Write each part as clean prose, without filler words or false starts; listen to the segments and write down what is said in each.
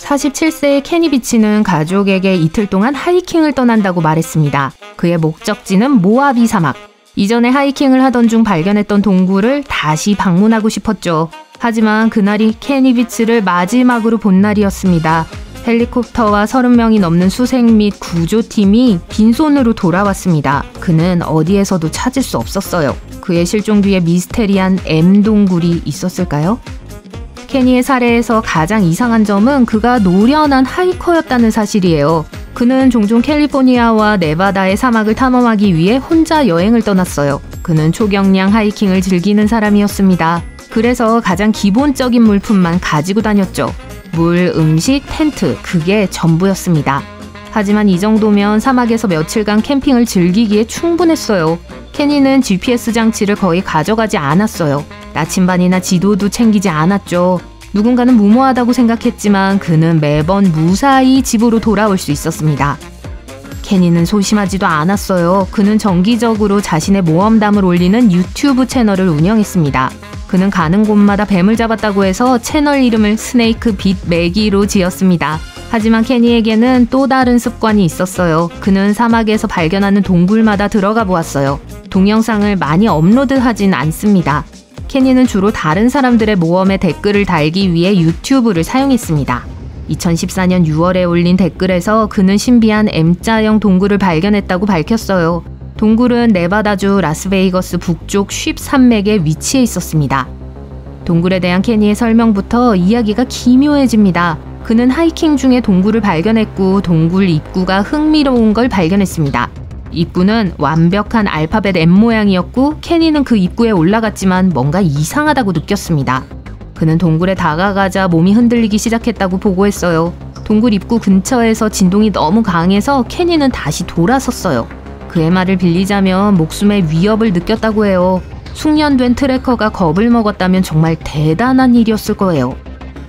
47세의 케니 비치는 가족에게 이틀 동안 하이킹을 떠난다고 말했습니다. 그의 목적지는 모하비 사막. 이전에 하이킹을 하던 중 발견했던 동굴을 다시 방문하고 싶었죠. 하지만 그날이 케니 비치를 마지막으로 본 날이었습니다. 헬리콥터와 30명이 넘는 수색 및 구조팀이 빈손으로 돌아왔습니다. 그는 어디에서도 찾을 수 없었어요. 그의 실종 뒤에 미스테리한 M 동굴이 있었을까요? 케니의 사례에서 가장 이상한 점은 그가 노련한 하이커였다는 사실이에요. 그는 종종 캘리포니아와 네바다의 사막을 탐험하기 위해 혼자 여행을 떠났어요. 그는 초경량 하이킹을 즐기는 사람이었습니다. 그래서 가장 기본적인 물품만 가지고 다녔죠. 물, 음식, 텐트, 그게 전부였습니다. 하지만 이 정도면 사막에서 며칠간 캠핑을 즐기기에 충분했어요. 케니는 GPS 장치를 거의 가져가지 않았어요. 나침반이나 지도도 챙기지 않았죠. 누군가는 무모하다고 생각했지만 그는 매번 무사히 집으로 돌아올 수 있었습니다. 케니는 소심하지도 않았어요. 그는 정기적으로 자신의 모험담을 올리는 유튜브 채널을 운영했습니다. 그는 가는 곳마다 뱀을 잡았다고 해서 채널 이름을 스네이크 빛 매기로 지었습니다. 하지만 케니에게는 또 다른 습관이 있었어요. 그는 사막에서 발견하는 동굴마다 들어가 보았어요. 동영상을 많이 업로드하진 않습니다. 케니는 주로 다른 사람들의 모험에 댓글을 달기 위해 유튜브를 사용했습니다. 2014년 6월에 올린 댓글에서 그는 신비한 M자형 동굴을 발견했다고 밝혔어요. 동굴은 네바다주 라스베이거스 북쪽 쉽 산맥에 위치해 있었습니다. 동굴에 대한 케니의 설명부터 이야기가 기묘해집니다. 그는 하이킹 중에 동굴을 발견했고 동굴 입구가 흥미로운 걸 발견했습니다. 입구는 완벽한 알파벳 M 모양이었고 케니는 그 입구에 올라갔지만 뭔가 이상하다고 느꼈습니다. 그는 동굴에 다가가자 몸이 흔들리기 시작했다고 보고했어요. 동굴 입구 근처에서 진동이 너무 강해서 케니는 다시 돌아섰어요. 그의 말을 빌리자면 목숨의 위협을 느꼈다고 해요. 숙련된 트래커가 겁을 먹었다면 정말 대단한 일이었을 거예요.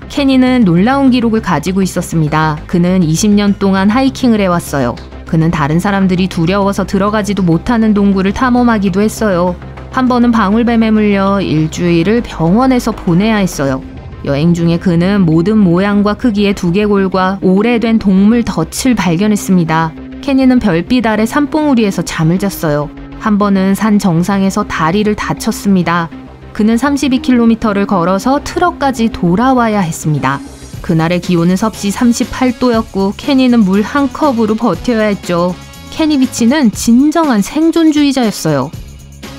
케니는 놀라운 기록을 가지고 있었습니다. 그는 20년 동안 하이킹을 해왔어요. 그는 다른 사람들이 두려워서 들어가지도 못하는 동굴을 탐험하기도 했어요. 한 번은 방울뱀에 물려 일주일을 병원에서 보내야 했어요. 여행 중에 그는 모든 모양과 크기의 두개골과 오래된 동물 덫을 발견했습니다. 케니는 별빛 아래 산봉우리에서 잠을 잤어요. 한 번은 산 정상에서 다리를 다쳤습니다. 그는 32km를 걸어서 트럭까지 돌아와야 했습니다. 그날의 기온은 섭씨 38도였고 케니는 물 한 컵으로 버텨야 했죠. 케니 비치는 진정한 생존주의자였어요.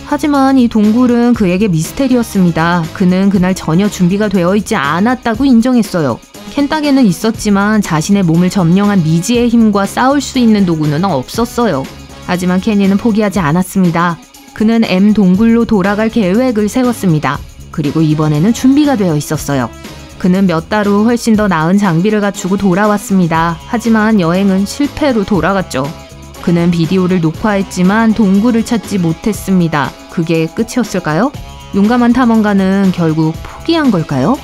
하지만 이 동굴은 그에게 미스테리였습니다. 그는 그날 전혀 준비가 되어 있지 않았다고 인정했어요. 켄딱에는 있었지만 자신의 몸을 점령한 미지의 힘과 싸울 수 있는 도구는 없었어요. 하지만 케니는 포기하지 않았습니다. 그는 M 동굴로 돌아갈 계획을 세웠습니다. 그리고 이번에는 준비가 되어 있었어요. 그는 몇 달 후 훨씬 더 나은 장비를 갖추고 돌아왔습니다. 하지만 여행은 실패로 돌아갔죠. 그는 비디오를 녹화했지만 동굴을 찾지 못했습니다. 그게 끝이었을까요? 용감한 탐험가는 결국 포기한 걸까요?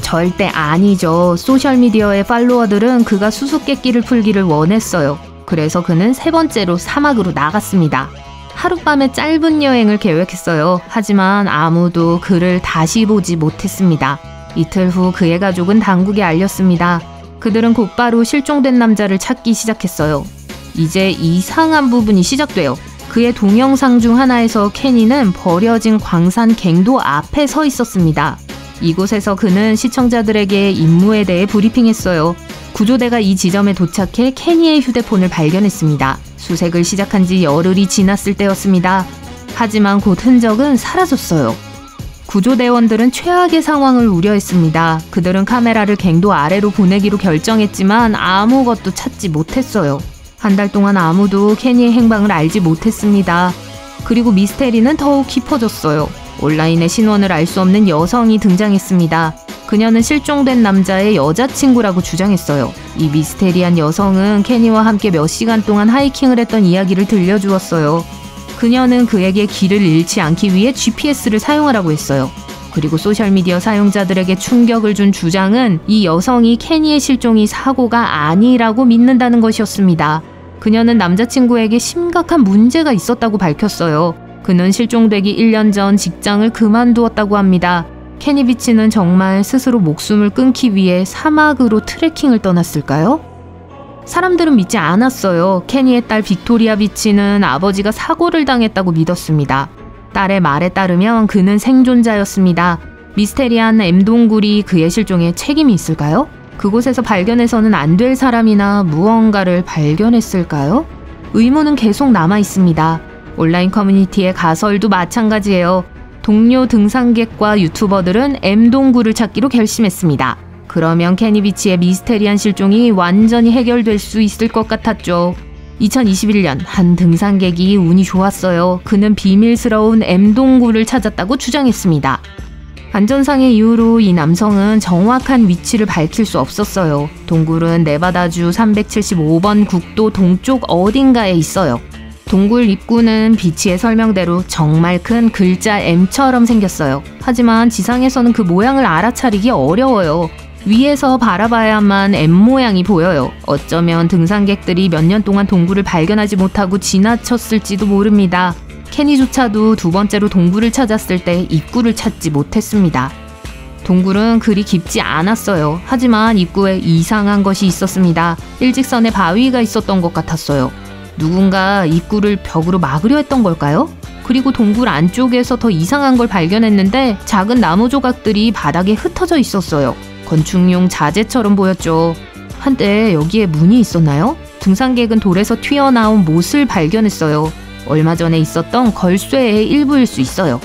절대 아니죠. 소셜미디어의 팔로워들은 그가 수수께끼를 풀기를 원했어요. 그래서 그는 세 번째로 사막으로 나갔습니다. 하룻밤의 짧은 여행을 계획했어요. 하지만 아무도 그를 다시 보지 못했습니다. 이틀 후 그의 가족은 당국에 알렸습니다. 그들은 곧바로 실종된 남자를 찾기 시작했어요. 이제 이상한 부분이 시작돼요. 그의 동영상 중 하나에서 케니는 버려진 광산 갱도 앞에 서 있었습니다. 이곳에서 그는 시청자들에게 임무에 대해 브리핑했어요. 구조대가 이 지점에 도착해 케니의 휴대폰을 발견했습니다. 수색을 시작한 지 열흘이 지났을 때였습니다. 하지만 곧 흔적은 사라졌어요. 구조대원들은 최악의 상황을 우려했습니다. 그들은 카메라를 갱도 아래로 보내기로 결정했지만 아무것도 찾지 못했어요. 한 달 동안 아무도 케니의 행방을 알지 못했습니다. 그리고 미스테리는 더욱 깊어졌어요. 온라인의 신원을 알 수 없는 여성이 등장했습니다. 그녀는 실종된 남자의 여자친구라고 주장했어요. 이 미스테리한 여성은 케니와 함께 몇 시간 동안 하이킹을 했던 이야기를 들려주었어요. 그녀는 그에게 길을 잃지 않기 위해 GPS를 사용하라고 했어요. 그리고 소셜미디어 사용자들에게 충격을 준 주장은 이 여성이 케니의 실종이 사고가 아니라고 믿는다는 것이었습니다. 그녀는 남자친구에게 심각한 문제가 있었다고 밝혔어요. 그는 실종되기 1년 전 직장을 그만두었다고 합니다. 케니비치는 정말 스스로 목숨을 끊기 위해 사막으로 트레킹을 떠났을까요? 사람들은 믿지 않았어요. 케니의 딸 빅토리아 비치는 아버지가 사고를 당했다고 믿었습니다. 딸의 말에 따르면 그는 생존자였습니다. 미스테리한 M동굴이 그의 실종에 책임이 있을까요? 그곳에서 발견해서는 안 될 사람이나 무언가를 발견했을까요? 의문은 계속 남아 있습니다. 온라인 커뮤니티의 가설도 마찬가지예요. 동료 등산객과 유튜버들은 M동굴을 찾기로 결심했습니다. 그러면 케니비치의 미스테리한 실종이 완전히 해결될 수 있을 것 같았죠. 2021년 한 등산객이 운이 좋았어요. 그는 비밀스러운 M동굴을 찾았다고 주장했습니다. 안전상의 이유로 이 남성은 정확한 위치를 밝힐 수 없었어요. 동굴은 네바다주 375번 국도 동쪽 어딘가에 있어요. 동굴 입구는 비치의 설명대로 정말 큰 글자 M처럼 생겼어요. 하지만 지상에서는 그 모양을 알아차리기 어려워요. 위에서 바라봐야만 M 모양이 보여요. 어쩌면 등산객들이 몇 년 동안 동굴을 발견하지 못하고 지나쳤을지도 모릅니다. 케니조차도 두 번째로 동굴을 찾았을 때 입구를 찾지 못했습니다. 동굴은 그리 깊지 않았어요. 하지만 입구에 이상한 것이 있었습니다. 일직선에 바위가 있었던 것 같았어요. 누군가 입구를 벽으로 막으려 했던 걸까요? 그리고 동굴 안쪽에서 더 이상한 걸 발견했는데 작은 나무 조각들이 바닥에 흩어져 있었어요. 건축용 자재처럼 보였죠. 한때 여기에 문이 있었나요? 등산객은 돌에서 튀어나온 못을 발견했어요. 얼마 전에 있었던 걸쇠의 일부일 수 있어요.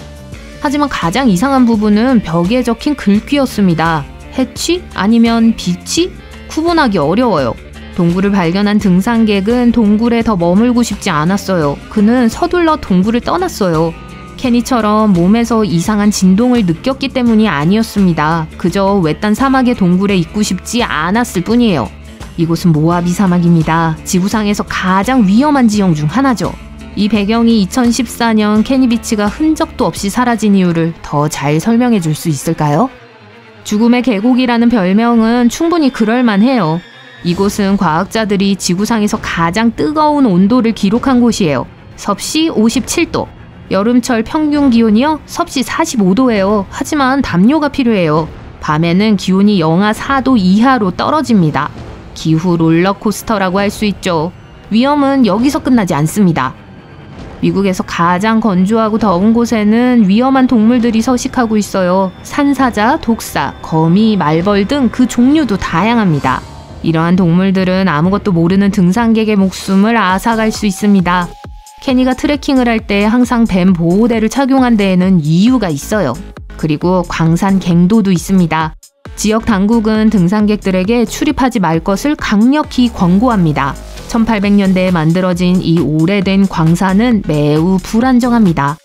하지만 가장 이상한 부분은 벽에 적힌 글귀였습니다. 해치? 아니면 비치? 구분하기 어려워요. 동굴을 발견한 등산객은 동굴에 더 머물고 싶지 않았어요. 그는 서둘러 동굴을 떠났어요. 케니처럼 몸에서 이상한 진동을 느꼈기 때문이 아니었습니다. 그저 외딴 사막의 동굴에 있고 싶지 않았을 뿐이에요. 이곳은 모하비 사막입니다. 지구상에서 가장 위험한 지형 중 하나죠. 이 배경이 2014년 케니비치가 흔적도 없이 사라진 이유를 더 잘 설명해 줄 수 있을까요? 죽음의 계곡이라는 별명은 충분히 그럴만해요. 이곳은 과학자들이 지구상에서 가장 뜨거운 온도를 기록한 곳이에요. 섭씨 57도. 여름철 평균 기온이요? 섭씨 45도예요. 하지만 담요가 필요해요. 밤에는 기온이 영하 4도 이하로 떨어집니다. 기후 롤러코스터라고 할 수 있죠. 위험은 여기서 끝나지 않습니다. 미국에서 가장 건조하고 더운 곳에는 위험한 동물들이 서식하고 있어요. 산사자, 독사, 거미, 말벌 등 그 종류도 다양합니다. 이러한 동물들은 아무것도 모르는 등산객의 목숨을 앗아갈 수 있습니다. 케니가 트레킹을 할 때 항상 뱀 보호대를 착용한 데에는 이유가 있어요. 그리고 광산 갱도도 있습니다. 지역 당국은 등산객들에게 출입하지 말 것을 강력히 권고합니다. 1800년대에 만들어진 이 오래된 광산은 매우 불안정합니다.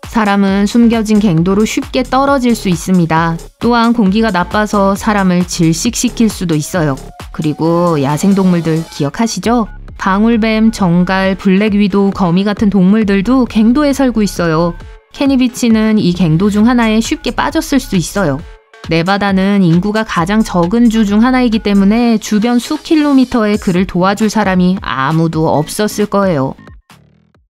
사람은 숨겨진 갱도로 쉽게 떨어질 수 있습니다. 또한 공기가 나빠서 사람을 질식시킬 수도 있어요. 그리고 야생동물들 기억하시죠? 방울뱀, 정갈, 블랙 위도우, 거미 같은 동물들도 갱도에 살고 있어요. 케니비치는 이 갱도 중 하나에 쉽게 빠졌을 수 있어요. 네바다는 인구가 가장 적은 주 중 하나이기 때문에 주변 수 킬로미터에 그를 도와줄 사람이 아무도 없었을 거예요.